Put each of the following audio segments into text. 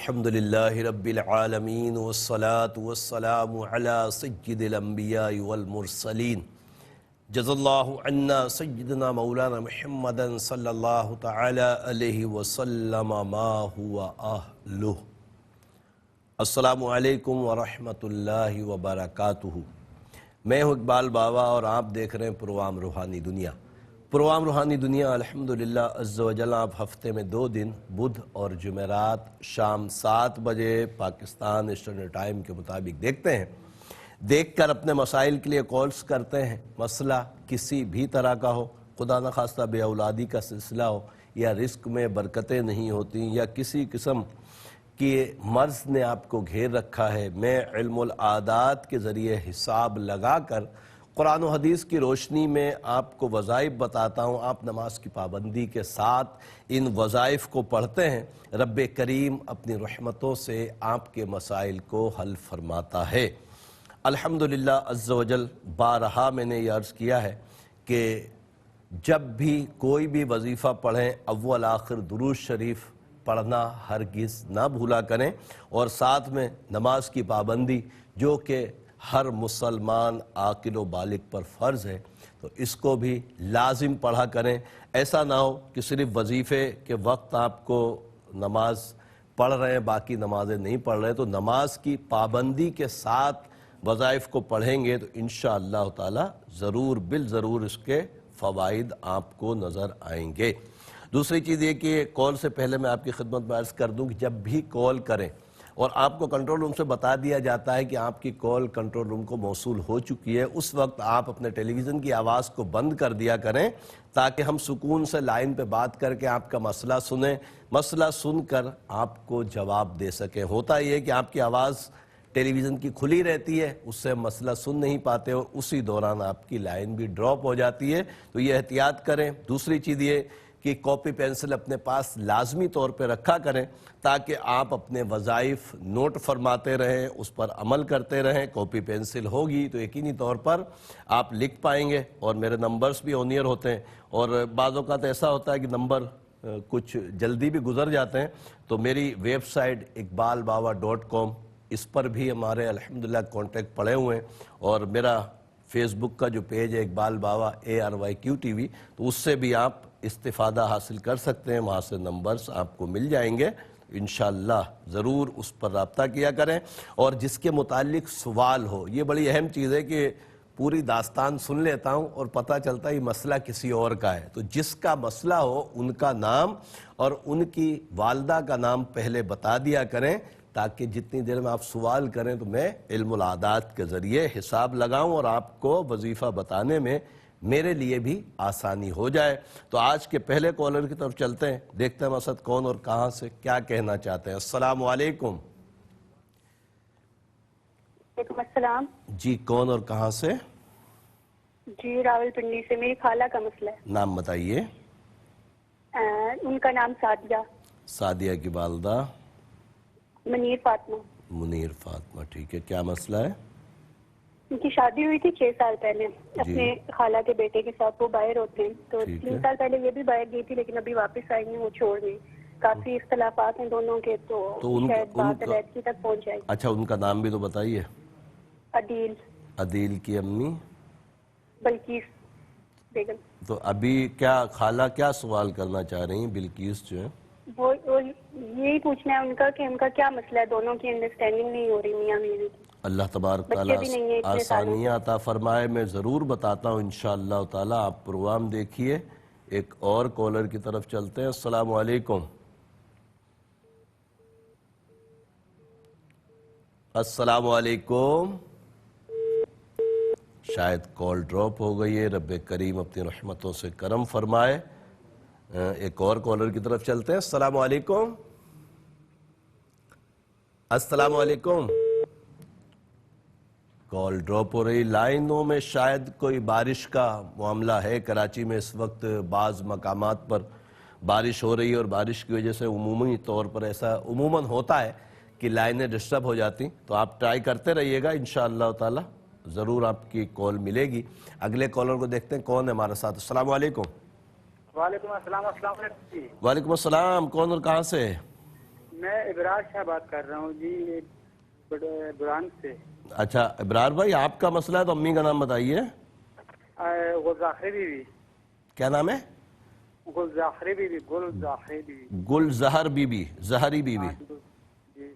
الحمدللہ رب العالمین والصلاة والسلام علی سید الانبیاء والمرسلین جزا اللہ عنا سیدنا مولانا محمد صلی اللہ تعالی علیہ وسلم ما ہوا اہلہ۔ السلام علیکم ورحمۃ اللہ وبرکاتہ۔ میں ہوں اقبال بابا اور آپ دیکھ رہے ہیں پروگرام روحانی دنیا۔ پروگرام روحانی دنیا الحمدللہ عز و جل آپ ہفتے میں 2 دن بدھ اور جمعرات شام 7 بجے پاکستان اسٹینڈرڈ ٹائم کے مطابق دیکھتے ہیں۔ دیکھ کر اپنے مسائل کے لیے کالز کرتے ہیں۔ مسئلہ کسی بھی طرح کا ہو، خدا نخواستہ بے اولادی کا سلسلہ ہو، یا رزق میں برکتیں نہیں ہوتی، یا کسی قسم کہ مرض نے آپ کو گھیر رکھا ہے، میں علم العادات کے ذریعے حساب لگا کر قرآن و حدیث کی روشنی میں آپ کو وظائف بتاتا ہوں۔ آپ نماز کی پابندی کے ساتھ ان وظائف کو پڑھتے ہیں، رب کریم اپنی رحمتوں سے آپ کے مسائل کو حل فرماتا ہے۔ الحمدللہ عز و جل بارہا میں نے یہ عرض کیا ہے کہ جب بھی کوئی بھی وظیفہ پڑھیں اول آخر درود شریف پڑھنا ہرگز نہ بھولا کریں، اور ساتھ میں نماز کی پابندی جو کہ ہر مسلمان عاقل و بالغ پر فرض ہے، تو اس کو بھی لازم پڑھا کریں۔ ایسا نہ ہو کہ صرف وظیفے کے وقت آپ کو نماز پڑھ رہے ہیں، باقی نمازیں نہیں پڑھ رہے، تو نماز کی پابندی کے ساتھ وظائف کو پڑھیں گے تو انشاءاللہ تعالی ضرور بالضرور اس کے فوائد آپ کو نظر آئیں گے۔ دوسری چیز یہ کہ کال سے پہلے میں آپ کی خدمت میں عرض کر دوں کہ جب بھی کال کریں اور آپ کو کنٹرول روم سے بتا دیا جاتا ہے کہ آپ کی کال کنٹرول روم کو موصول ہو چکی ہے، اس وقت آپ اپنے ٹیلی ویژن کی آواز کو بند کر دیا کریں تاکہ ہم سکون سے لائن پہ بات کر کے آپ کا مسئلہ سنیں، مسئلہ سن کر آپ کو جواب دے سکیں۔ ہوتا یہ ہے کہ آپ کی آواز ٹیلی ویژن کی کھلی رہتی ہے، اس سے مسئلہ سن نہیں پاتے اور اسی دوران آپ کی لائن بھی ڈراپ ہو جاتی ہے، تو یہ احتیاط کریں۔ دوسری چیز یہ کہ کاپی پینسل اپنے پاس لازمی طور پہ رکھا کریں تاکہ آپ اپنے وظائف نوٹ فرماتے رہیں، اس پر عمل کرتے رہیں۔ کاپی پینسل ہوگی تو یقینی طور پر آپ لکھ پائیں گے، اور میرے نمبرز بھی آن ایئر ہوتے ہیں، اور بعض اوقات ایسا ہوتا ہے کہ نمبر کچھ جلدی بھی گزر جاتے ہیں، تو میری ویب سائٹ iqbalbaba.com، اس پر بھی ہمارے الحمدللہ کانٹیکٹ پڑے ہوئے ہیں، اور میرا فیس بک کا جو پیج ہے اقبال بابا ARYQTV، تو اس سے بھی آپ استفادہ حاصل کر سکتے ہیں، وہاں سے نمبرز آپ کو مل جائیں گے۔ انشاءاللہ ضرور اس پر رابطہ کیا کریں، اور جس کے متعلق سوال ہو، یہ بڑی اہم چیز ہے کہ پوری داستان سن لیتا ہوں اور پتہ چلتا ہے یہ مسئلہ کسی اور کا ہے، تو جس کا مسئلہ ہو ان کا نام اور ان کی والدہ کا نام پہلے بتا دیا کریں تاکہ جتنی دیر میں آپ سوال کریں تو میں علم العادات کے ذریعے حساب لگاؤں اور آپ کو وظیفہ بتانے میں میرے لیے بھی آسانی ہو جائے۔ تو آج کے پہلے کالر کی طرف چلتے ہیں، دیکھتے ہیں مسعد کون اور کہاں سے کیا کہنا چاہتے ہیں۔ السلام علیکم۔ وعلیکم السلام۔ جی کون اور کہاں سے؟ جی راول پنڈی سے، میری خالہ کا مسئلہ ہے۔ نام بتائیے۔ ان کا نام سعدیہ۔ سعدیہ کی والدہ؟ منیر فاطمہ۔ منیر فاطمہ، ٹھیک ہے، کیا مسئلہ ہے؟ ان کی شادی ہوئی تھی 6 سال پہلے اپنے خالہ کے بیٹے کے ساتھ، وہ باہر ہوتے ہیں، تو 3 سال پہلے یہ بھی باہر گئی تھی لیکن ابھی واپس آئی ہیں، وہ چھوڑ گئی۔ کافی اختلافات ہیں دونوں کے، تو شاید بات علیحدگی تک پہنچ جائے گی۔ اچھا، ان کا نام بھی تو بتائیے۔ عدیل۔ عدیل کی امی؟ بلقیس بیگم۔ تو ابھی کیا خالہ کیا سوال کرنا چاہ رہی ہیں بلقیس جو ہے؟ وہ یہی پوچھنا ہے ان کا کہ ان کا کیا مسئلہ ہے، دونوں کی انڈرسٹینڈنگ نہیں ہو رہی میاں بیوی کی۔ اللہ تبارک تعالیٰ آسانیاں عطا فرمائے، میں ضرور بتاتا ہوں انشاءاللہ تعالیٰ۔ آپ پروگرام دیکھیے۔ ایک اور کالر کی طرف چلتے ہیں۔ السلام علیکم۔ السلام علیکم۔ شاید کال ڈراپ ہو گئی ہے، رب کریم اپنی رحمتوں سے کرم فرمائے۔ ایک اور کالر کی طرف چلتے ہیں۔ السلام علیکم۔ السلام علیکم۔ کال ڈراپ ہو رہی۔ لائنوں میں شاید کوئی بارش کا معاملہ ہے۔ کراچی میں اس وقت بعض مقامات پر بارش ہو رہی ہے، اور بارش کی وجہ سے عمومی طور پر ایسا عموماً ہوتا ہے کہ لائنیں ڈسٹرب ہو جاتی، تو آپ ٹرائی کرتے رہیے گا، انشاءاللہ تعالی ضرور آپ کی کال ملے گی۔ اگلے کالر کو دیکھتے ہیں کون ہے ہمارے ساتھ۔ السلام علیکم۔ وعلیکم السلام۔ السلام علیکم جی۔ وعلیکم السلام، کون اور کہاں سے؟ میں ابرار شاہ بات کر رہا ہوں جی بران سے. اچھا ابرار بھائی آپ کا مسئلہ ہے تو امی کا نام بتائیے. گلزاخری بیوی. کیا نام ہے؟ گلزاخری بیوی. گلزاخری بیوی. گل زہر بی بی. زہری بی بی. جی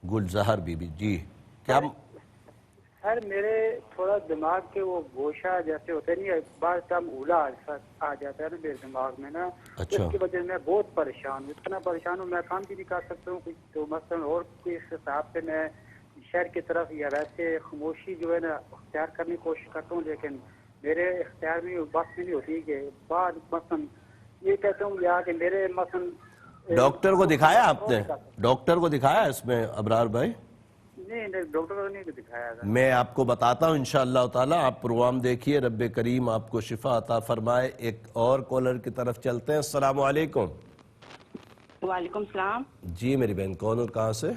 گل زہر بی بی. جی کیا؟ سر میرے تھوڑا دماغ کے وہ گوشہ جیسے ہوتے نہیں بعض ٹائم اولا آ جاتا ہے نا میرے دماغ میں نا. اچھا. اس کی وجہ سے میں بہت پریشان ہوں. اتنا پریشان ہوں میں کام بھی نہیں کر سکتا ہوں کچھ. تو مثلاً اور کوئی اس حساب سے میں شہر کی طرف یا ویسے خاموشی جو ہے نا اختیار کرنے کی کوشش کرتا ہوں لیکن میرے اختیار میں بات نہیں ہوتی کہ بعد مثلاً یہ کہتا ہوں یا کہ میرے مثلاً ڈاکٹر کو دکھایا آپ نے؟ ڈاکٹر کو دکھایا اس میں ابرار بھائی؟ نہیں ڈاکٹر کو نہیں دکھایا تھا. میں آپ کو بتاتا ہوں انشاءاللہ تعالی. آپ پروگرام دیکھیے, رب کریم آپ کو شفا عطا فرمائے. ایک اور کالر کی طرف چلتے ہیں. السلام علیکم. وعلیکم السلام. جی میری بہن کون اور کہاں سے؟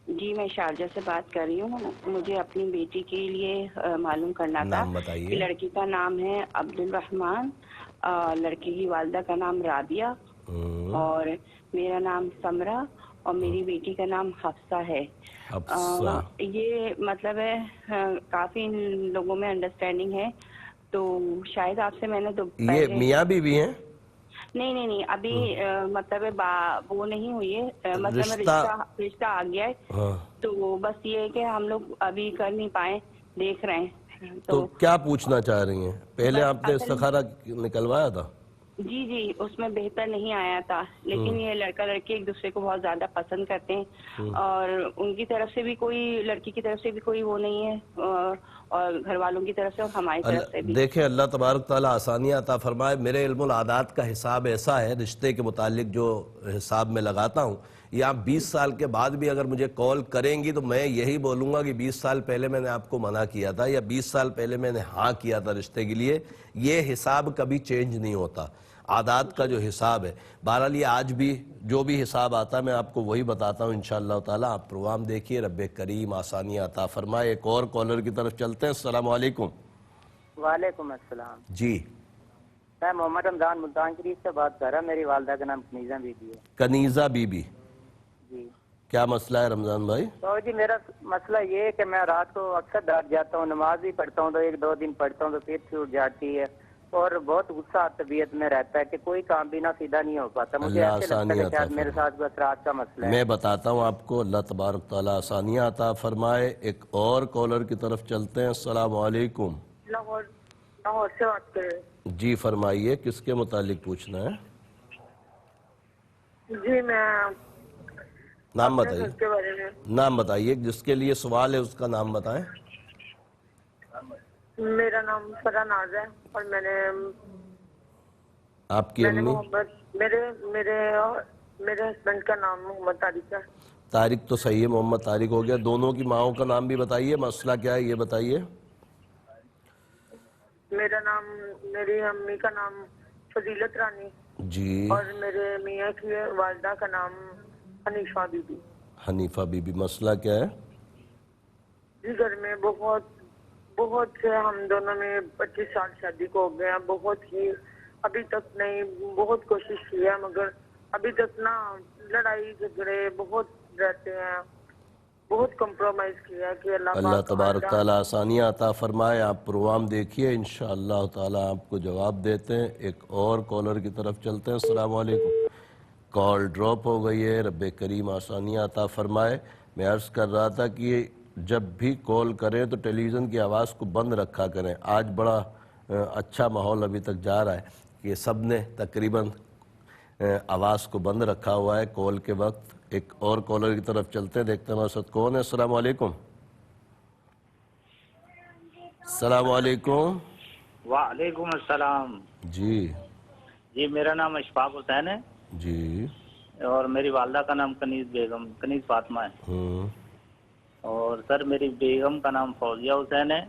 جی میں شارجہ سے بات کر رہی ہوں. مجھے اپنی بیٹی کے لیے معلوم کرنا تھا. نام بتائیے. لڑکی کا نام ہے عبد الرحمن, لڑکی کی والدہ کا نام رابعہ اور میرا نام سمرہ اور میری بیٹی کا نام حفصہ ہے. حفصہ. یہ مطلب ہے کافی ان لوگوں میں انڈرسٹینڈنگ ہے تو شاید آپ سے میں نے تو یہ میاں بیوی ہیں؟ نہیں ابھی مطلب وہ نہیں ہوئی ہے. مطلب رشتہ آ گیا ہے تو بس یہ ہے کہ ہم لوگ ابھی کر نہیں پائے, دیکھ رہے ہیں. تو کیا پوچھنا چاہ رہی ہیں؟ پہلے آپ نے استخارہ نکلوایا تھا؟ جی اس میں بہتر نہیں آیا تھا لیکن یہ لڑکا لڑکی ایک دوسرے کو بہت زیادہ پسند کرتے ہیں اور ان کی طرف سے بھی کوئی, لڑکی کی طرف سے بھی کوئی وہ نہیں ہے اور گھر والوں کی طرف سے اور ہماری طرف سے بھی. دیکھیں اللہ تبارک تعالیٰ آسانیاں عطا فرمائے. میرے علم العادات کا حساب ایسا ہے رشتے کے متعلق جو حساب میں لگاتا ہوں, یہ آپ 20 سال کے بعد بھی اگر مجھے کال کریں گی تو میں یہی بولوں گا کہ 20 سال پہلے میں نے آپ کو منع کیا تھا یا 20 سال پہلے میں نے ہاں کیا تھا رشتے کے لیے. یہ حساب کبھی چینج نہیں ہوتا, عادات کا جو حساب ہے. بہرحال یہ آج بھی جو بھی حساب آتا ہے میں آپ کو وہی بتاتا ہوں انشاءاللہ تعالی. آپ پروگرام دیکھیے, رب کریم آسانیاں عطا فرمائے. ایک اور کالر کی طرف چلتے ہیں. السلام علیکم. وعلیکم السلام. جی میں محمد رمضان ملتان شریف سے بات کر رہا ہوں. میری والدہ کا نام کنیزہ بی بی ہے. کنیزہ بی بی. جی کیا مسئلہ ہے رمضان بھائی؟ تو جی میرا مسئلہ یہ ہے کہ میں رات کو اکثر ڈر جاتا ہوں, نماز بھی پڑھتا ہوں تو 1-2 دن پڑھتا ہوں تو پھر سے اٹھ جاتی ہے اور بہت غصہ طبیعت میں رہتا ہے کہ کوئی کام بھی نہ سیدھا نہیں ہو پاتا. مجھے ایسے لگتا ہے کہ شاید میرے ساتھ کوئی اثرات کا مسئلہ ہے. میں بتاتا ہوں آپ کو, اللہ تبارک تعالیٰ آسانیاں عطا فرمائے. ایک اور کالر کی طرف چلتے ہیں. السلام علیکم. لاہور سے بات کر رہے ہیں. جی فرمائیے, کس کے متعلق پوچھنا ہے؟ جی میں نام بتائیے. کے بارے میں نام بتائیے, جس کے لیے سوال ہے اس کا نام بتائیں. میرا نام فرا ناز ہے اور میں نے آپ کی امی؟ میرے ہسبینڈ کا نام محمد طارق ہے. طارق تو صحیح ہے, محمد طارق ہو گیا. دونوں کی ماؤں کا نام بھی بتائیے. مسئلہ کیا ہے یہ بتائیے. میرا نام, میری امی کا نام فضیلت رانی جی اور میرے میاں کی والدہ کا نام حنیفہ بی بی. حنیفہ بی بی. مسئلہ کیا ہے؟ جی گھر میں بہت سے, ہم دونوں میں 25 سال شادی کو ہو گیا. بہت ہی ابھی تک نہیں, بہت کوشش کی ہے مگر ابھی تک نا لڑائی جھگڑے بہت رہتے ہیں. بہت کمپرومائز کیا کہ اللہ تبارک تعالیٰ آسانیاں عطا فرمائے. آپ پروگرام دیکھیے, انشاءاللہ تعالیٰ آپ کو جواب دیتے ہیں. ایک اور کالر کی طرف چلتے ہیں. السلام علیکم. کال ڈراپ ہو گئی ہے. رب کریم آسانیاں عطا فرمائے. میں عرض کر رہا تھا کہ جب بھی کال کریں تو ٹیلی ویژن کی آواز کو بند رکھا کریں. آج بڑا اچھا ماحول ابھی تک جا رہا ہے کہ سب نے تقریباً آواز کو بند رکھا ہوا ہے کال کے وقت. ایک اور کالر کی طرف چلتے ہیں, دیکھتے ہیں ہمارے ساتھ کون ہے. السلام علیکم. السلام علیکم. وعلیکم السلام. جی میرا نام اشفاق حسین ہے. جی اور میری والدہ کا نام کنیز فاطمہ ہے. اور سر میری بیگم کا نام فوزیہ حسین ہے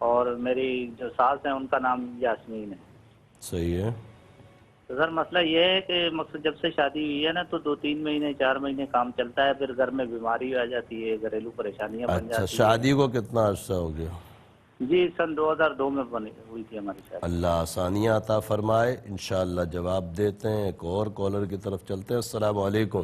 اور میری جو ساس ہیں ان کا نام یاسمین ہے. صحیح ہے. تو سر مسئلہ یہ ہے کہ مقصد جب سے شادی ہوئی ہے نا تو 2-3 مہینے 4 مہینے کام چلتا ہے, پھر گھر میں بیماری آ جاتی ہے, گھریلو پریشانیاں بن جاتی ہیں. اچھا, شادی کو کتنا عرصہ ہو گیا؟ جی سن 2002 میں ہوئی تھی ہماری شادی. اللہ آسانیاں عطا فرمائے. انشاءاللہ جواب دیتے ہیں. ایک اور کالر کی طرف چلتے ہیں. السلام علیکم.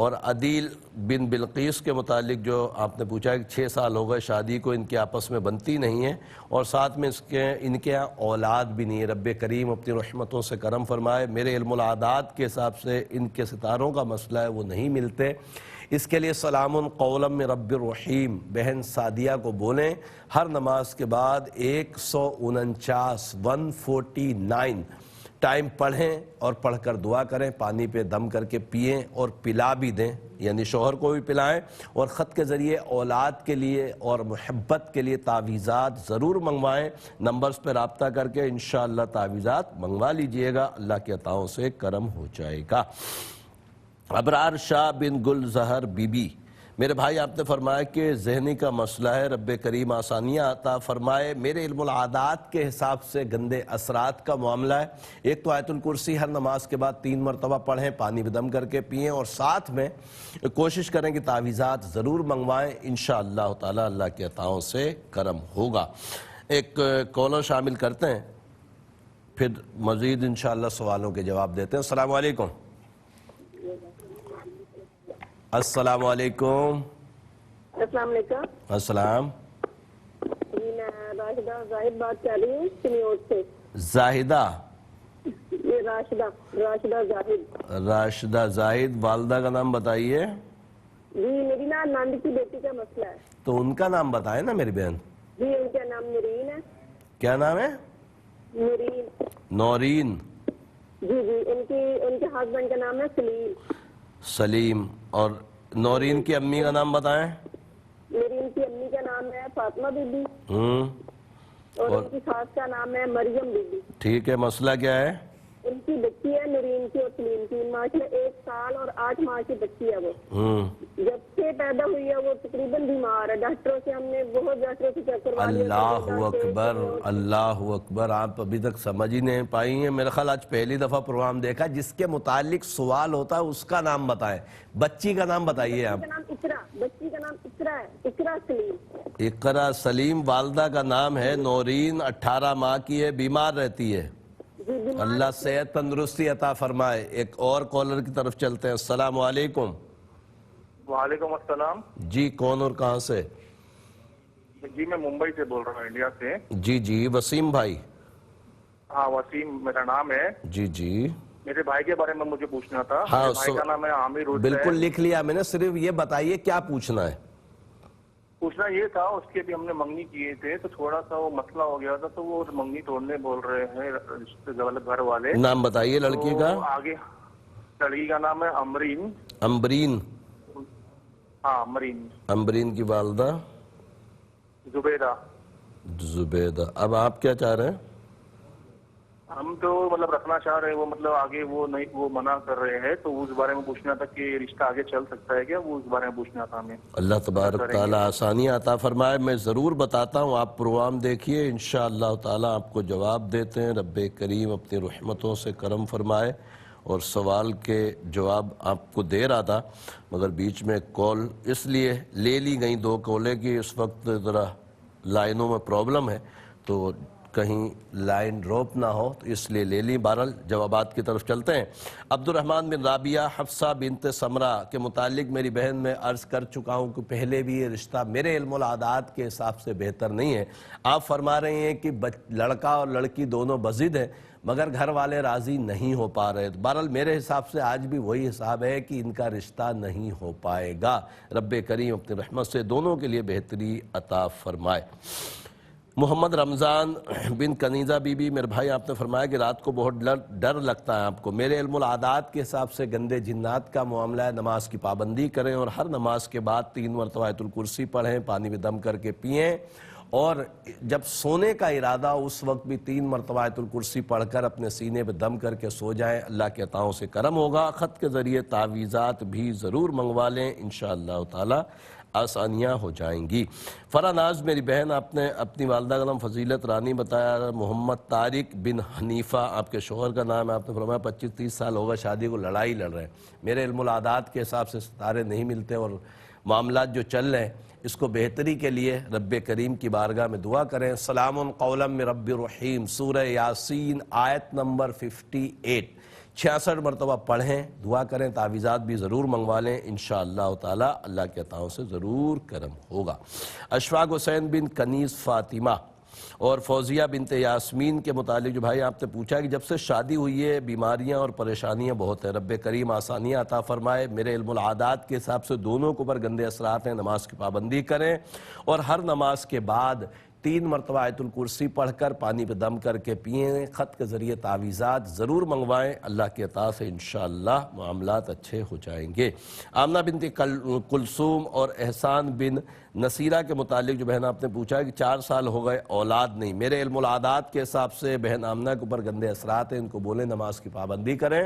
اور عدیل بن بلقیس کے متعلق جو آپ نے پوچھا کہ 6 سال ہو گئے شادی کو، ان کے آپس میں بنتی نہیں ہے اور ساتھ میں ان کے یہاں اولاد بھی نہیں ہے، رب کریم اپنی رحمتوں سے کرم فرمائے۔ میرے علم العادات کے حساب سے ان کے ستاروں کا مسئلہ ہے، وہ نہیں ملتے۔ اس کے لیے سلام قولا من رب الرحیم بہن سعدیہ کو بولیں، ہر نماز کے بعد 149 ٹائم پڑھیں اور پڑھ کر دعا کریں، پانی پہ دم کر کے پئیں اور پلا بھی دیں، یعنی شوہر کو بھی پلائیں، اور خط کے ذریعے اولاد کے لیے اور محبت کے لیے تعویذات ضرور منگوائیں۔ نمبرز پہ رابطہ کر کے انشاءاللہ تعویذات منگوا لیجئے گا، اللہ کے عطاؤں سے کرم ہو جائے گا۔ ابرار شاہ بن گل زہر بی بی، میرے بھائی آپ نے فرمایا کہ ذہنی کا مسئلہ ہے، رب کریم آسانیاں عطا فرمائے۔ میرے علم العادات کے حساب سے گندے اثرات کا معاملہ ہے۔ ایک تو آیت الکرسی ہر نماز کے بعد 3 مرتبہ پڑھیں، پانی میں دم کر کے پئیں، اور ساتھ میں کوشش کریں کہ تعویذات ضرور منگوائیں، انشاءاللہ تعالی اللہ کے عطاؤں سے کرم ہوگا۔ ایک کالر شامل کرتے ہیں، پھر مزید انشاءاللہ سوالوں کے جواب دیتے ہیں۔ السلام علیکم۔ السلام علیکم۔ السلام علیکم۔ السلام۔ جی میں راشدہ زاہد بات کر رہی ہوں سنیوٹ سے۔ زاہدہ؟ یہ راشدہ زاہد۔ راشدہ زاہد، والدہ کا نام بتائیے۔ جی میری نا نند کی بیٹی کا مسئلہ ہے۔ تو ان کا نام بتائیں نا میری بہن۔ جی ان کا نام نورین ہے۔ کیا نام ہے؟ نورین۔ نورین۔ جی جی ان کے ہسبینڈ کا نام ہے سلیم۔ سلیم۔ اور نورین کی امی کا نام بتائیں۔ نورین کی امی کا نام ہے فاطمہ بی بی، اور ان کی ساس کا نام ہے مریم بی بی۔ ٹھیک ہے، مسئلہ کیا ہے؟ ان کی بچی ہے نورین کی اور سلیم کی، ماشاء 1 سال اور 8 ماہ کی بچی ہے وہ۔ جب سے پیدا ہوئی ہے وہ تقریباً بیمار ہے، ڈاکٹروں سے ہم نے بہت ڈاکٹروں سے چیک کروا لیا۔ اللہ اکبر، اللہ اکبر، آپ ابھی تک سمجھ ہی نہیں پائی ہیں۔ میرا خیال آج پہلی دفعہ پروگرام دیکھا جس کے متعلق سوال ہوتا ہے اس کا نام بتائیں۔ بچی کا نام بتائیے آپ۔ بچی کا نام اقرا ہے، اقرا سلیم۔ اقرا سلیم، والدہ کا نام ہے نورین، 18 ماہ کی ہے، بیمار رہتی ہے۔ اللہ صحت تندرستی عطا فرمائے۔ ایک اور کالر کی طرف چلتے ہیں۔ السلام علیکم۔ وعلیکم السلام۔ جی کون اور کہاں سے؟ جی میں ممبئی سے بول رہا ہوں، انڈیا سے۔ جی جی وسیم بھائی۔ ہاں وسیم میرا نام ہے۔ جی جی میرے بھائی کے بارے میں مجھے پوچھنا تھا۔ ہاں میرے بھائی کا نام ہے عامر حسین۔ بالکل لکھ لیا میں نے، صرف یہ بتائیے کیا پوچھنا ہے؟ پوچھنا یہ تھا، اس کے بھی ہم نے منگنی کیے تھے تو تھوڑا سا وہ مسئلہ ہو گیا تھا، تو وہ منگنی توڑنے بول رہے ہیں گھر والے۔ نام بتائیے لڑکی کا۔ آگے لڑکی کا نام ہے امرین۔ امبرین؟ ہاں امرین۔ امبرین کی والدہ؟ زبیدہ۔ زبیدہ۔ اب آپ کیا چاہ رہے ہیں؟ ہم تو مطلب رکھنا چاہ رہے ہیں، وہ مطلب آگے وہ نہیں، وہ منع کر رہے ہیں، تو اس بارے میں پوچھنا تھا کہ رشتہ آگے چل سکتا ہے کیا، وہ اس بارے میں پوچھنا تھا ہمیں۔ اللہ تبارک تعالیٰ آسانیاں عطا فرمائے۔ میں ضرور بتاتا ہوں، آپ پروگرام دیکھیے، انشاءاللہ تعالیٰ آپ کو جواب دیتے ہیں۔ رب کریم اپنی رحمتوں سے کرم فرمائے۔ اور سوال کے جواب آپ کو دے رہا تھا مگر بیچ میں کال اس لیے لے لی گئی، 2 کالیں کی، اس وقت ذرا لائنوں میں پرابلم ہے تو کہیں لائن ڈراپ نہ ہو، تو اس لیے لے لی۔ بہرحال جوابات کی طرف چلتے ہیں۔ عبد الرحمن بن رابعہ حفصہ بنت سمرہ کے متعلق میری بہن میں عرض کر چکا ہوں کہ پہلے بھی یہ رشتہ میرے علم العادات کے حساب سے بہتر نہیں ہے۔ آپ فرما رہے ہیں کہ لڑکا اور لڑکی دونوں بضد ہیں مگر گھر والے راضی نہیں ہو پا رہے۔ بہرحال میرے حساب سے آج بھی وہی حساب ہے کہ ان کا رشتہ نہیں ہو پائے گا۔ رب کریم اپنی رحمت سے دونوں کے لیے بہتری عطا فرمائے۔ محمد رمضان بن کنیزہ بی بی، میرے بھائی آپ نے فرمایا کہ رات کو بہت ڈر لگتا ہے آپ کو۔ میرے علم العادات کے حساب سے گندے جنات کا معاملہ ہے، نماز کی پابندی کریں اور ہر نماز کے بعد 3 مرتبہ آیت الکرسی پڑھیں، پانی میں دم کر کے پئیں، اور جب سونے کا ارادہ اس وقت بھی 3 مرتبہ آیت الکرسی پڑھ کر اپنے سینے پہ دم کر کے سو جائیں، اللہ کے عطاؤں سے کرم ہوگا۔ خط کے ذریعے تعویذات بھی ضرور منگوا لیں، انشاءاللہ تعالی آسانیاں ہو جائیں گی۔ فرح ناز میری بہن، آپ نے اپنی والدہ کا نام فضیلت رانی بتایا۔ محمد طارق بن حنیفہ آپ کے شوہر کا نام ہے، آپ نے فرمایا 25-30 سال ہوگا شادی کو، لڑائی لڑ رہے ہیں۔ میرے علم العادات کے حساب سے ستارے نہیں ملتے اور معاملات جو چل رہے ہیں، اس کو بہتری کے لیے رب کریم کی بارگاہ میں دعا کریں۔ سلام قولا من رب الرحیم، سورہ یاسین آیت نمبر 58۔ 66 مرتبہ پڑھیں، دعا کریں، تعویذات بھی ضرور منگوا لیں، انشاءاللہ تعالی اللہ کے عطاؤں سے ضرور کرم ہوگا۔ اشفاق حسین بن کنیز فاطمہ اور فوزیہ بنت یاسمین کے متعلق جو بھائی آپ نے پوچھا کہ جب سے شادی ہوئی ہے بیماریاں اور پریشانیاں بہت ہیں، رب کریم آسانیاں عطا فرمائے۔ میرے علم العادات کے حساب سے دونوں کے اوپر گندے اثرات ہیں، نماز کی پابندی کریں اور ہر نماز کے بعد 3 مرتبہ آیت الکرسی پڑھ کر پانی پہ دم کر کے پئیں، خط کے ذریعے تعویذات ضرور منگوائیں، اللہ کی عطا سے انشاءاللہ معاملات اچھے ہو جائیں گے۔ آمنہ بنت کلثوم اور احسان بن نصیرہ کے متعلق جو بہن آپ نے پوچھا کہ 4 سال ہو گئے اولاد نہیں، میرے علم العادات کے حساب سے بہن آمنہ کے اوپر گندے اثرات ہیں، ان کو بولیں نماز کی پابندی کریں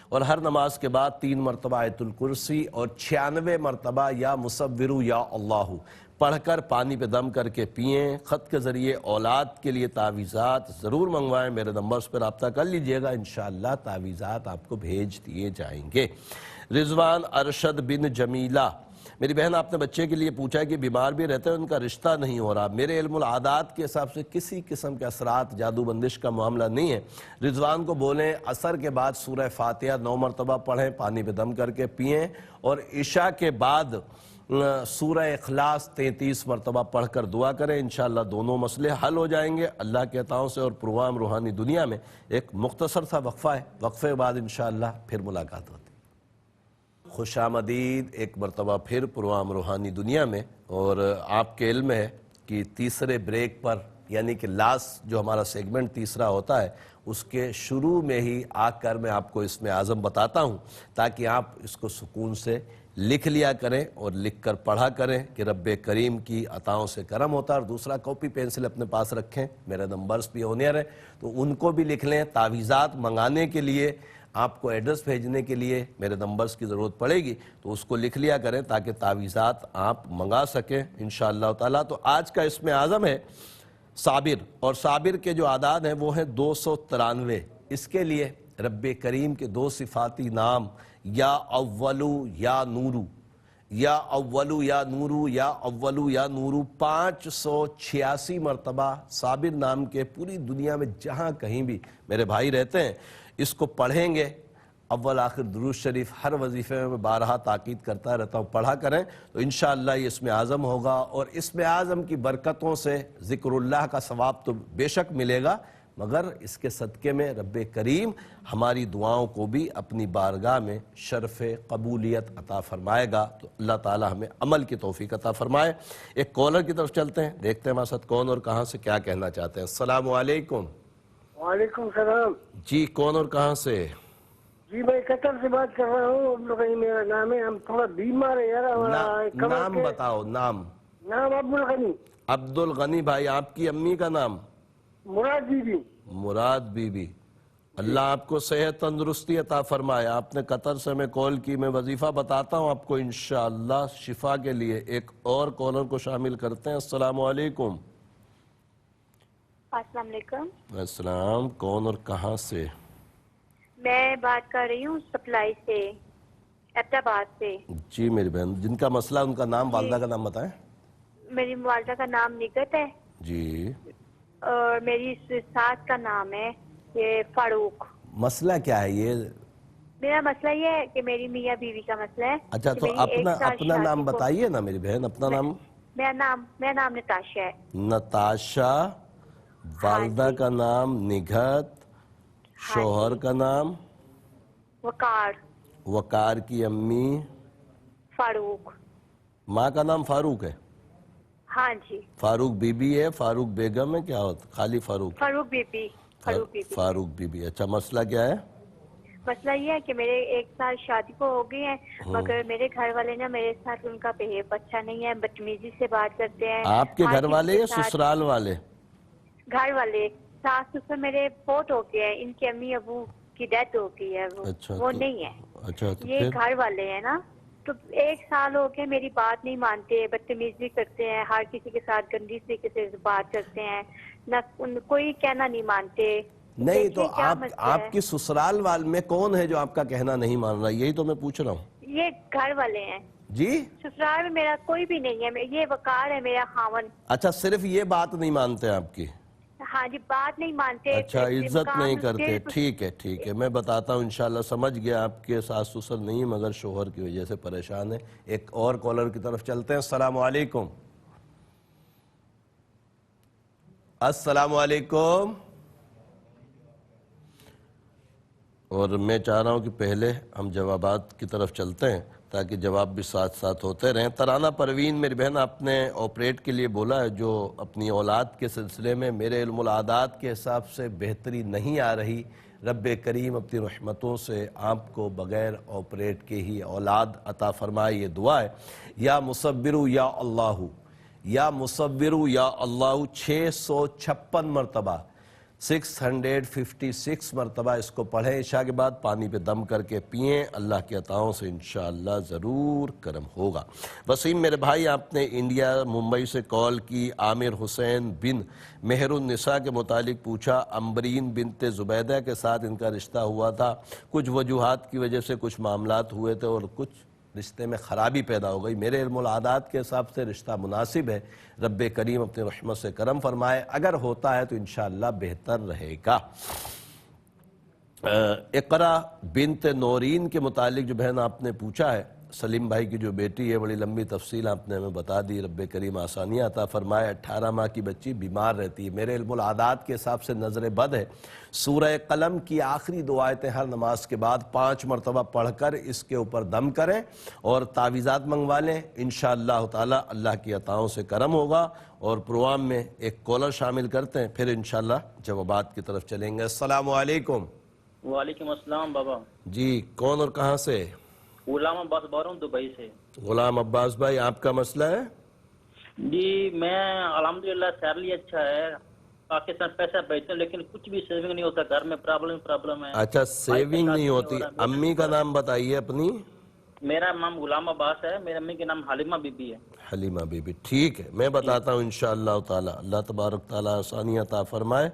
اور ہر نماز کے بعد 3 مرتبہ آیت الکرسی اور 96 مرتبہ یا مصورو یا اللہ پڑھ کر پانی پہ دم کر کے پئیں، خط کے ذریعے اولاد کے لیے تعویذات ضرور منگوائیں، میرے نمبرز پر رابطہ کر لیجئے گا، انشاءاللہ تعویذات آپ کو بھیج دیے جائیں گے۔ رضوان ارشد بن جمیلہ، میری بہن آپ نے بچے کے لیے پوچھا کہ بیمار بھی رہتے ہیں ان کا رشتہ نہیں ہو رہا، میرے علم العادات کے حساب سے کسی قسم کے اثرات جادو بندش کا معاملہ نہیں ہے۔ رضوان کو بولیں عصر کے بعد سورہ فاتحہ 9 مرتبہ پڑھیں، پانی پہ دم کر کے پئیں اور عشاء کے بعد سورہ اخلاص 33 مرتبہ پڑھ کر دعا کریں، انشاءاللہ دونوں مسئلے حل ہو جائیں گے اللہ کے عطاؤں سے۔ اور پروگرام روحانی دنیا میں ایک مختصر سا وقفہ ہے، وقفے بعد انشاءاللہ پھر ملاقات ہوتی ہے۔ خوش آمدید ایک مرتبہ پھر پروگرام روحانی دنیا میں، اور آپ کے علم ہے کہ تیسرے بریک پر یعنی کہ لاسٹ جو ہمارا سیگمنٹ تیسرا ہوتا ہے اس کے شروع میں ہی آ کر میں آپ کو اسم اعظم بتاتا ہوں تاکہ آپ اس کو سکون سے لکھ لیا کریں اور لکھ کر پڑھا کریں کہ رب کریم کی عطاؤں سے کرم ہوتا ہے۔ اور دوسرا کاپی پینسل اپنے پاس رکھیں، میرے نمبرز بھی آن ایئر ہیں تو ان کو بھی لکھ لیں۔ تعویذات منگانے کے لیے آپ کو ایڈریس بھیجنے کے لیے میرے نمبرز کی ضرورت پڑے گی تو اس کو لکھ لیا کریں تاکہ تعویذات آپ منگا سکیں انشاءاللہ تعالیٰ۔ تو آج کا اسم اعظم ہے صابر، اور صابر کے جو اعداد ہیں وہ ہیں 293۔ اس کے لیے رب کریم کے 2 صفاتی نام یا اولو یا نورو، یا اولو یا نورو، یا اولو یا نورو 586 مرتبہ صابر نام کے پوری دنیا میں جہاں کہیں بھی میرے بھائی رہتے ہیں اس کو پڑھیں گے۔ اول آخر درود شریف ہر وظیفے میں بارہا تاکید کرتا رہتا ہوں، پڑھا کریں تو انشاءاللہ یہ اسم اعظم ہوگا، اور اسم اعظم کی برکتوں سے ذکر اللہ کا ثواب تو بے شک ملے گا، مگر اس کے صدقے میں رب کریم ہماری دعاؤں کو بھی اپنی بارگاہ میں شرف قبولیت عطا فرمائے گا۔ تو اللہ تعالی ہمیں عمل کی توفیق عطا فرمائے۔ ایک کالر کی طرف چلتے ہیں، دیکھتے ہیں ہمارے ساتھ کون اور کہاں سے کیا کہنا چاہتے ہیں۔ السلام علیکم۔ وعلیکم السلام جی کون اور کہاں سے؟ جی میں قطر سے بات کر رہا ہوں، میرا نام ہے، ہم تھوڑا بیمار ہے یار۔ نام بتاؤ۔ نام عبدالغنی۔ عبدالغنی بھائی، آپ کی امی کا نام؟ مراد بی بی۔ مراد بی بی، اللہ آپ کو صحت تندرستی عطا فرمائے۔ آپ نے قطر سے میں کال کی، میں وظیفہ بتاتا ہوں آپ کو انشاءاللہ شفا کے لیے۔ ایک اور کالر کو شامل کرتے ہیں۔ السلام علیکم۔ السلام علیکم۔ السلام، کون اور کہاں سے؟ میں بات کر رہی ہوں سپلائی سے، ایبٹ آباد سے۔ جی میری بہن، جن کا مسئلہ ان کا نام، والدہ کا نام بتائیں۔ میری والدہ کا نام نگت ہے جی، اور میری ساس کا نام ہے یہ فاروق۔ مسئلہ کیا ہے یہ؟ میرا مسئلہ یہ ہے کہ میری میاں بیوی کا مسئلہ ہے۔ اچھا تو اپنا نام بتائیے نا میری بہن، اپنا نام۔ میرا نام نتاشا ہے۔ نتاشا، والدہ کا نام نگہت، شوہر کا نام وقار، وقار کی امی فاروق، ماں کا نام فاروق ہے؟ ہاں جی۔ فاروق بی بی ہے، فاروق بیگم ہے، کیا ہوتا؟ خالی فاروق؟ فاروق بی بی۔ فاروق بی بی، اچھا مسئلہ کیا ہے؟ مسئلہ یہ ہے کہ میرے 1 سال شادی کو ہو گئی ہے، مگر میرے گھر والے نا میرے ساتھ ان کا بہیو اچھا نہیں ہے، بدتمیزی سے بات کرتے ہیں۔ آپ کے گھر والے یا سسرال والے؟ گھر والے۔ ساس سسر میرے فوت ہو گئے ہیں، ان کے امی ابو کی ڈیتھ ہو گئی ہے، وہ نہیں ہے۔ اچھا، یہ گھر والے ہیں نا، تو 1 سال ہو گئے میری بات نہیں مانتے، بدتمیزی کرتے ہیں، ہر کسی کے ساتھ گندی طریقے سے بات کرتے ہیں، نہ کوئی کہنا نہیں مانتے۔ نہیں تو آپ کی سسرال وال میں کون ہے جو آپ کا کہنا نہیں مان رہا؟ یہی تو میں پوچھ رہا ہوں۔ یہ گھر والے ہیں جی۔ سسرال میں میرا کوئی بھی نہیں ہے، یہ وقار ہے میرا خاون۔ اچھا، صرف یہ بات نہیں مانتے آپ کی؟ ہاں جی بات نہیں مانتے. اچھا عزت نہیں کرتے. ٹھیک ہے میں بتاتا ہوں انشاءاللہ. سمجھ گیا آپ کے ساس سسر نہیں مگر شوہر کی وجہ سے پریشان ہے. ایک اور کالر کی طرف چلتے ہیں. السلام علیکم. السلام علیکم. اور میں چاہ رہا ہوں کہ پہلے ہم جوابات کی طرف چلتے ہیں تاکہ جواب بھی ساتھ ساتھ ہوتے رہیں. ترانہ پروین میری بہن آپ نے آپریٹ کے لیے بولا ہے جو اپنی اولاد کے سلسلے میں میرے علم العادات کے حساب سے بہتری نہیں آ رہی. رب کریم اپنی رحمتوں سے آپ کو بغیر آپریٹ کے ہی اولاد عطا فرمائے. یہ دعا ہے. یا مصبر یا اللہ، یا مصبر یا اللہ 656 مرتبہ 656 مرتبہ اس کو پڑھیں. عشاء کے بعد پانی پہ دم کر کے پئیں. اللہ کی عطاؤں سے انشاءاللہ ضرور کرم ہوگا. وسیم میرے بھائی آپ نے انڈیا ممبئی سے کال کی. عامر حسین بن مہر النساء کے متعلق پوچھا. امبرین بنت زبیدہ کے ساتھ ان کا رشتہ ہوا تھا. کچھ وجوہات کی وجہ سے کچھ معاملات ہوئے تھے اور کچھ رشتے میں خرابی پیدا ہو گئی. میرے علم العادات کے حساب سے رشتہ مناسب ہے. رب کریم اپنی رحمت سے کرم فرمائے. اگر ہوتا ہے تو انشاءاللہ بہتر رہے گا. اقرا بنت نورین کے متعلق جو بہن آپ نے پوچھا ہے، سلیم بھائی کی جو بیٹی ہے، بڑی لمبی تفصیل آپ نے ہمیں بتا دی. رب کریم آسانیاں عطا فرمائے. 18 ماہ کی بچی بیمار رہتی ہے. میرے علم العادات کے حساب سے نظر بد ہے. سورہ قلم کی آخری 2 آیتیں ہر نماز کے بعد 5 مرتبہ پڑھ کر اس کے اوپر دم کریں اور تعویذات منگوا لیں. انشاءاللہ تعالی اللہ کی عطاؤں سے کرم ہوگا. اور پروگرام میں ایک کالر شامل کرتے ہیں، پھر انشاءاللہ جوابات کی طرف چلیں گے. السلام علیکم. وعلیکم السلام بابا. جی کون اور کہاں سے؟ غلام عباس بول رہا ہوں دبئی سے. غلام عباس بھائی آپ کا مسئلہ ہے؟ جی میں الحمدللہ سیلری اچھا ہے، پاکستان پیسہ بھیجتے ہیں لیکن کچھ بھی سیونگ نہیں ہوتا. گھر میں پرابلم ہے. اچھا سیونگ نہیں ہوتی. امی کا نام بتائیے اپنی. میرا نام غلام عباس ہے، میری امی کے نام حلیمہ بی بی ہے. حلیمہ بی بی. ٹھیک ہے میں بتاتا ہوں انشاءاللہ تعالی. اللہ تبارک تعالی آسانی عطا فرمائے.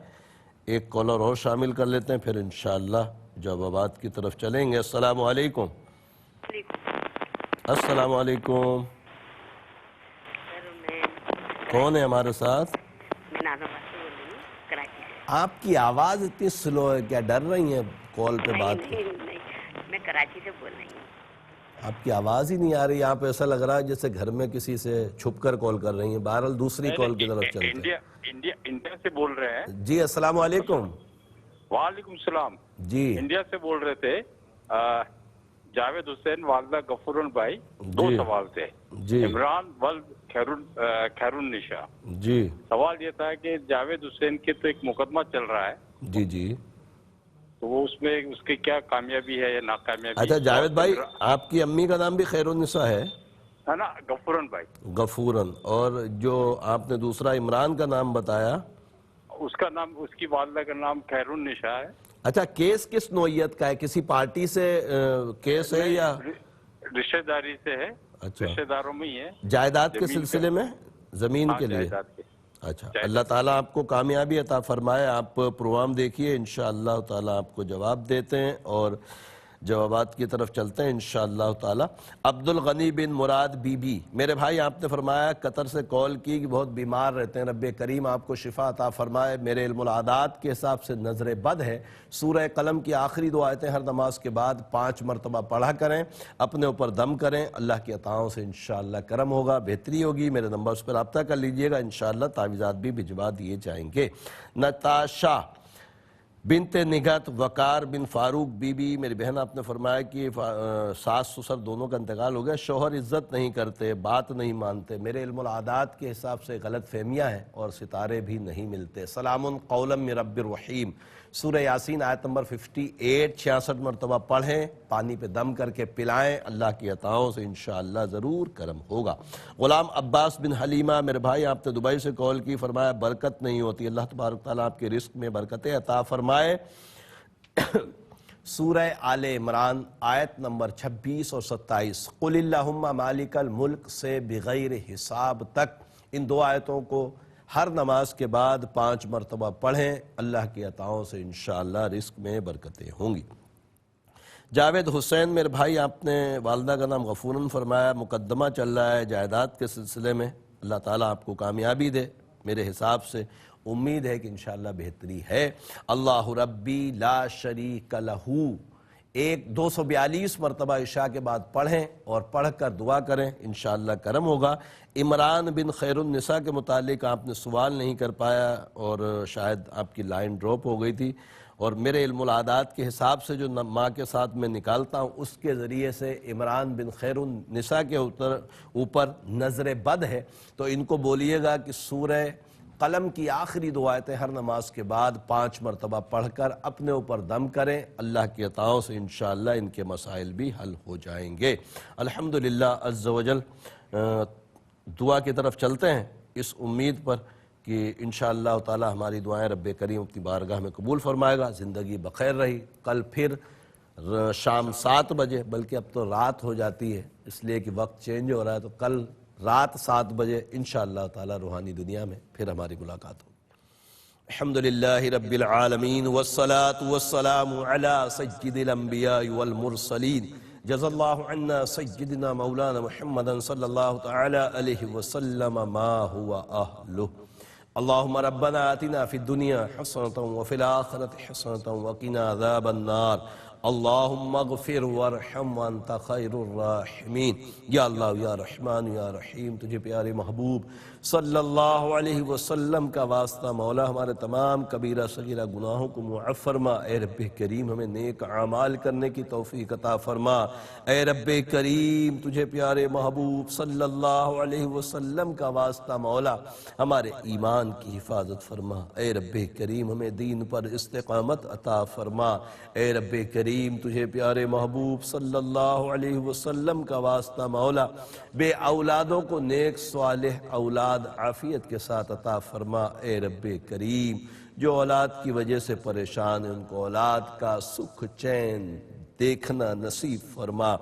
ایک کالر اور شامل کر لیتے ہیں پھر انشاءاللہ جوابات کی طرف چلیں گے. السلام علیکم. السلام علیکم. کون ہے ہمارے ساتھ؟ آپ کی آواز اتنی سلو ہے، کیا ڈر رہی ہیں کال پہ بات؟ میں کراچی سے بول رہی ہوں. آپ کی آواز ہی نہیں آ رہی. یہاں پہ ایسا لگ رہا ہے جیسے گھر میں کسی سے چھپ کر کال کر رہی ہیں. بہرحال دوسری کال کی طرف چلتے ہیں. انڈیا سے بول رہے ہیں. جی السلام علیکم. وعلیکم السلام. جی انڈیا سے بول رہے تھے. جاوید حسین والدہ غفورن بھائی. 2 سوال تھے. جی عمران ولد خیرون نشا. جی سوال یہ تھا کہ جاوید حسین کے تو ایک مقدمہ چل رہا ہے. جی جی تو وہ اس میں اس کی کیا کامیابی ہے یا ناکامیابی؟ اچھا جاوید بھائی آپ کی امی کا نام بھی خیرالنساء ہے نا؟ غفورن بھائی. غفورن. اور جو آپ نے دوسرا عمران کا نام بتایا اس کا نام، اس کی والدہ کا نام خیرون نشا ہے. اچھا کیس کس نوعیت کا ہے؟ کسی پارٹی سے کیس ہے یا رشتہ داری سے ہے؟ اچھا رشتہ داروں میں ہی ہے. جائیداد کے سلسلے میں؟ زمین کے لیے؟ اچھا اللہ تعالیٰ آپ کو کامیابی عطا فرمائے. آپ پروگرام دیکھیے انشاءاللہ تعالیٰ آپ کو جواب دیتے ہیں اور جوابات کی طرف چلتے ہیں انشاءاللہ تعالیٰ. عبد الغنی بن مراد بی بی میرے بھائی آپ نے فرمایا قطر سے کال کی کہ بہت بیمار رہتے ہیں. رب کریم آپ کو شفا عطا فرمائے. میرے علم العادات کے حساب سے نظر بد ہے. سورہ قلم کی آخری 2 آیتیں ہر نماز کے بعد 5 مرتبہ پڑھا کریں. اپنے اوپر دم کریں. اللہ کی عطاؤں سے انشاءاللہ کرم ہوگا، بہتری ہوگی. میرے نمبرز پر رابطہ کر لیجئے گا. انشاءاللہ تعویذات بھی بھجوا دیے جائیں گے. نتاشا بنت نگہت وقار بن فاروق بی بی میری بہن آپ نے فرمایا کہ ساس سسر دونوں کا انتقال ہو گیا. شوہر عزت نہیں کرتے، بات نہیں مانتے. میرے علم العادات کے حساب سے غلط فہمیاں ہیں اور ستارے بھی نہیں ملتے. سلام قولا من رب الرحیم. سورہ یاسین آیت نمبر 58 66 مرتبہ پڑھیں. پانی پہ دم کر کے پلائیں. اللہ کی عطاؤں سے انشاءاللہ ضرور کرم ہوگا. غلام عباس بن حلیمہ میرے بھائی آپ نے دبئی سے کال کی. فرمایا برکت نہیں ہوتی. اللہ تبارک تعالیٰ آپ کے رزق میں برکتیں عطا فرمائے. سورہ آل عمران آیت نمبر 26 اور 27 قل اللہم مالک الملک سے بغیر حساب تک، ان 2 آیتوں کو ہر نماز کے بعد 5 مرتبہ پڑھیں. اللہ کی عطاؤں سے انشاءاللہ رزق میں برکتیں ہوں گی. جاوید حسین میرے بھائی آپ نے والدہ کا نام غفورن فرمایا. مقدمہ چل رہا ہے جائیداد کے سلسلے میں. اللہ تعالیٰ آپ کو کامیابی دے میرے حساب سے. امید ہے کہ انشاءاللہ بہتری ہے۔ اللہ ربی لا شریک لہو 242 مرتبہ عشاء کے بعد پڑھیں اور پڑھ کر دعا کریں، انشاءاللہ کرم ہوگا۔ عمران بن خیر النساء کے متعلق آپ نے سوال نہیں کر پایا اور شاید آپ کی لائن ڈراپ ہو گئی تھی، اور میرے علم العادات کے حساب سے جو ماں کے ساتھ میں نکالتا ہوں اس کے ذریعے سے عمران بن خیر النساء کے اوپر نظر بد ہے، تو ان کو بولیے گا کہ سورہ قلم کی آخری دو آیتیں ہر نماز کے بعد 5 مرتبہ پڑھ کر اپنے اوپر دم کریں، اللہ کی عطاؤں سے انشاءاللہ ان کے مسائل بھی حل ہو جائیں گے۔ الحمدللہ عز و جل دعا کی طرف چلتے ہیں اس امید پر کہ انشاءاللہ تعالی ہماری دعائیں رب کریم اپنی بارگاہ میں قبول فرمائے گا۔ زندگی بخیر رہی، کل پھر شام 7 بجے، بلکہ اب تو رات ہو جاتی ہے اس لیے کہ وقت چینج ہو رہا ہے، تو کل رات 7 بجے انشاءاللہ تعالی روحانی دنیا میں پھر ہماری ملاقات ہوگی۔ الحمدللہ رب العالمین والصلاة والسلام علی سید الانبیاء والمرسلین، جزا اللہ عنا سیدنا مولانا محمد صلی اللہ تعالی علیہ وسلم ما هو اہلہ۔ اللہم ربنا آتنا فی الدنیا حسنة وفی الآخرة حسنة وقنا عذاب النار، اللہم اغفر وارحم وانت خیر الراحمین۔ یا اللہ یا رحمان یا رحیم، تجھے پیارے محبوب صلی اللہ علیہ وسلم کا واسطہ مولا ہمارے تمام کبیرہ صغیرہ گناہوں کو معاف فرما۔ اے رب کریم ہمیں نیک اعمال کرنے کی توفیق عطا فرما۔ اے رب کریم تجھے پیارے محبوب صلی اللہ علیہ وسلم کا واسطہ مولا ہمارے ایمان کی حفاظت فرما۔ اے رب کریم ہمیں دین پر استقامت عطا فرما۔ اے رب کریم تجھے پیارے محبوب صلی اللہ علیہ وسلم کا واسطہ مولا بے اولادوں کو نیک صالح اولاد عافیت کے ساتھ عطا فرما۔ اے رب کریم جو اولاد کی وجہ سے پریشان ہیں ان کو اولاد کا سکھ چین دیکھنا نصیب فرما۔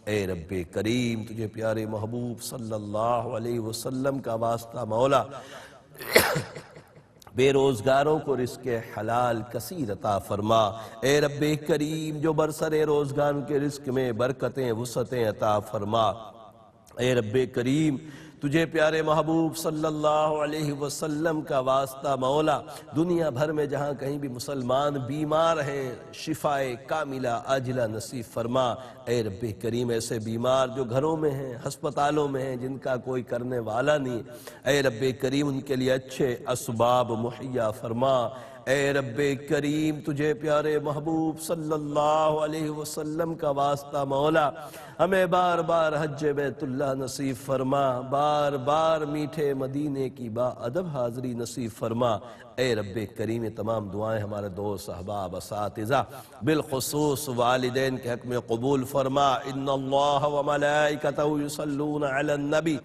اے رب کریم تجھے پیارے محبوب صلی اللہ علیہ وسلم کا واسطہ مولا بے روزگاروں کو رزق حلال کثیر عطا فرما۔ اے رب کریم جو برسر روزگار کے رزق میں برکتیں وسعتیں عطا فرما۔ اے رب کریم تجھے پیارے محبوب صلی اللہ علیہ وسلم کا واسطہ مولا دنیا بھر میں جہاں کہیں بھی مسلمان بیمار ہیں شفاء کاملہ عاجلہ نصیب فرما۔ اے رب کریم ایسے بیمار جو گھروں میں ہیں ہسپتالوں میں ہیں جن کا کوئی کرنے والا نہیں، اے رب کریم ان کے لیے اچھے اسباب مہیا فرما۔ اے رب کریم تجھے پیارے محبوب صلی اللہ علیہ وسلم کا واسطہ مولا ہمیں بار بار حج بیت اللہ نصیب فرما، بار بار میٹھے مدینے کی با ادب حاضری نصیب فرما۔ اے رب کریم تمام دعائیں ہمارے دوست احباب اساتذہ بالخصوص والدین کے حق میں قبول فرما۔ ان اللہ وملائکتہ یصلون علی النبی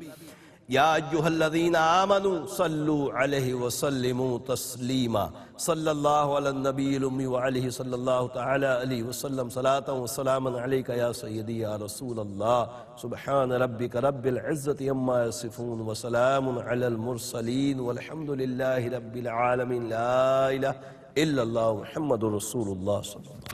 یا ایھا الذین آمنوا صلوا علیہ وسلموا تسلیما۔ صلی اللہ علی النبی الامی وعلیہ صلی اللہ تعالی علیہ وسلم صلاۃ و سلاما علیک یا سیدی یا رسول اللہ۔ سبحان ربک رب العزت عما یصفون وسلام علی المرسلین والحمد للہ رب العالمین۔ لا الہ الا اللہ محمد رسول اللہ صلی اللہ علیہ وسلم۔